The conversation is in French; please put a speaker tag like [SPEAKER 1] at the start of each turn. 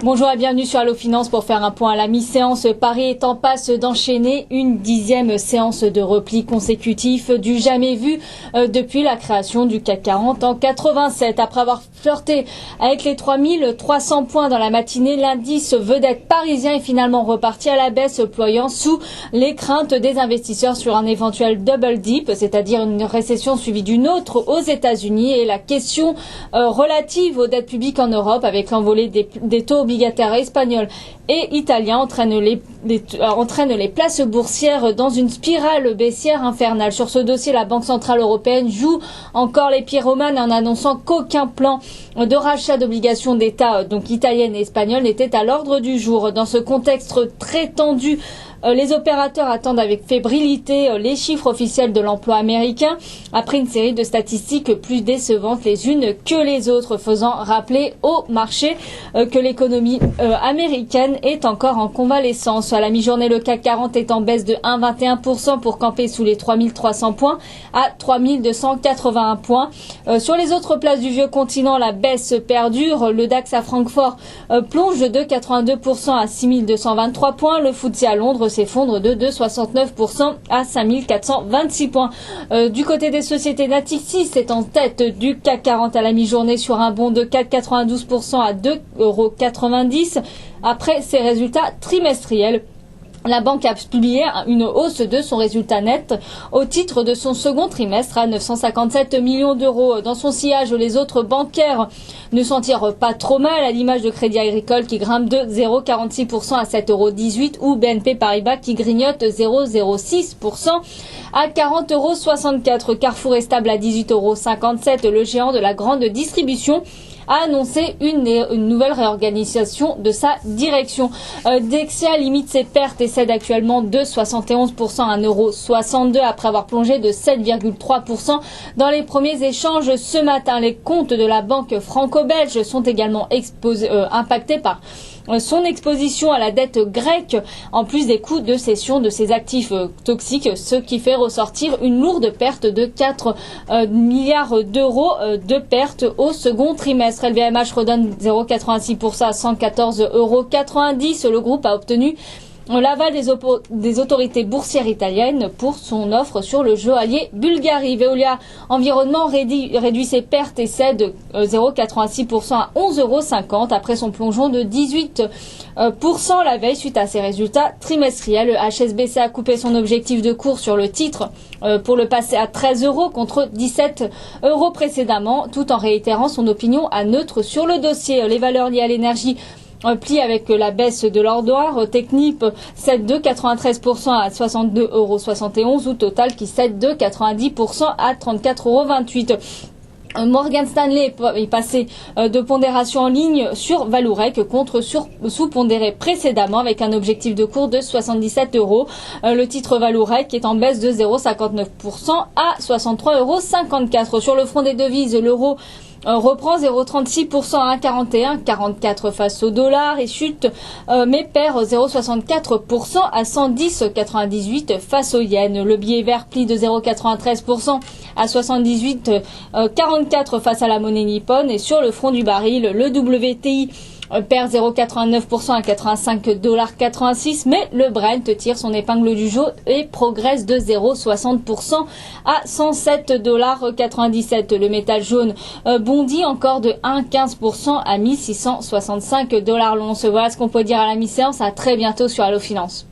[SPEAKER 1] Bonjour et bienvenue sur Allo Finance pour faire un point à la mi-séance. Paris est en passe d'enchaîner une 10e séance de repli consécutif du jamais vu depuis la création du CAC 40 en 87. Après avoir flirté avec les 3300 points dans la matinée, l'indice vedette parisien est finalement reparti à la baisse, ployant sous les craintes des investisseurs sur un éventuel double dip, c'est-à-dire une récession suivie d'une autre aux États-Unis, et la question relative aux dettes publiques en Europe avec l'envolée des taux obligataires espagnols et italiens entraîne les places boursières dans une spirale baissière infernale. Sur ce dossier, la Banque Centrale Européenne joue encore les pyromanes en annonçant qu'aucun plan de rachat d'obligations d'État, donc italiennes et espagnoles, n'était à l'ordre du jour. Dans ce contexte très tendu, les opérateurs attendent avec fébrilité les chiffres officiels de l'emploi américain après une série de statistiques plus décevantes les unes que les autres, faisant rappeler au marché que l'économie américaine est encore en convalescence. À la mi-journée, le CAC 40 est en baisse de 1,21% pour camper sous les 3300 points à 3281 points. Sur les autres places du vieux continent, la baisse perdure. Le DAX à Francfort plonge de 2,82% à 6223 points. Le FTSE à Londres s'effondre de 2,69% à 5426 points. Du côté des sociétés, Natixis est en tête du CAC 40 à la mi-journée sur un bond de 4,92% à 2,90 € après ses résultats trimestriels. La banque a publié une hausse de son résultat net au titre de son second trimestre à 957 millions d'euros. Dans son sillage, les autres bancaires ne s'en tirent pas trop mal, à l'image de Crédit Agricole qui grimpe de 0,46% à 7,18 € ou BNP Paribas qui grignote 0,06% à 40,64 €. Carrefour est stable à 18,57 €. Le géant de la grande distribution a annoncé une nouvelle réorganisation de sa direction. Dexia limite ses pertes et cède actuellement de 71% à 1,62 € après avoir plongé de 7,3% dans les premiers échanges ce matin. Les comptes de la banque franco-belge sont également impactés par son exposition à la dette grecque, en plus des coûts de cession de ses actifs toxiques, ce qui fait ressortir une lourde perte de 4 milliards d'euros de pertes au second trimestre. LVMH redonne 0,86% à 114,90 €. Le groupe a obtenu l'aval des autorités boursières italiennes pour son offre sur le joaillier Bulgari. Veolia Environnement réduit ses pertes et cède 0,86% à 11,50 € après son plongeon de 18% la veille suite à ses résultats trimestriels. Le HSBC a coupé son objectif de cours sur le titre pour le passer à 13 € contre 17 € précédemment, tout en réitérant son opinion à neutre sur le dossier. Les valeurs liées à l'énergie pli avec la baisse de l'or. Technip cède de 93% à 62,71 € ou Total qui cède de 90% à 34,28 €. Morgan Stanley est passé de pondération en ligne sur Vallourec contre sous-pondéré précédemment avec un objectif de cours de 77 €. Le titre Vallourec est en baisse de 0,59% à 63,54 €. Sur le front des devises, l'euro reprend 0,36% à 1,4144 face au dollar et chute mais perd 0,64% à 110,98 face au yen. Le billet vert plie de 0,93% à 78,44 face à la monnaie nippone. Et sur le front du baril, le WTI perd 0,89% à 85,86 $, mais le Brent tire son épingle du jeu et progresse de 0,60% à 107,97 $. Le métal jaune bondit encore de 1,15% à 1665 $ l'once. Voilà ce qu'on peut dire à la mi-séance. À très bientôt sur Allo Finance.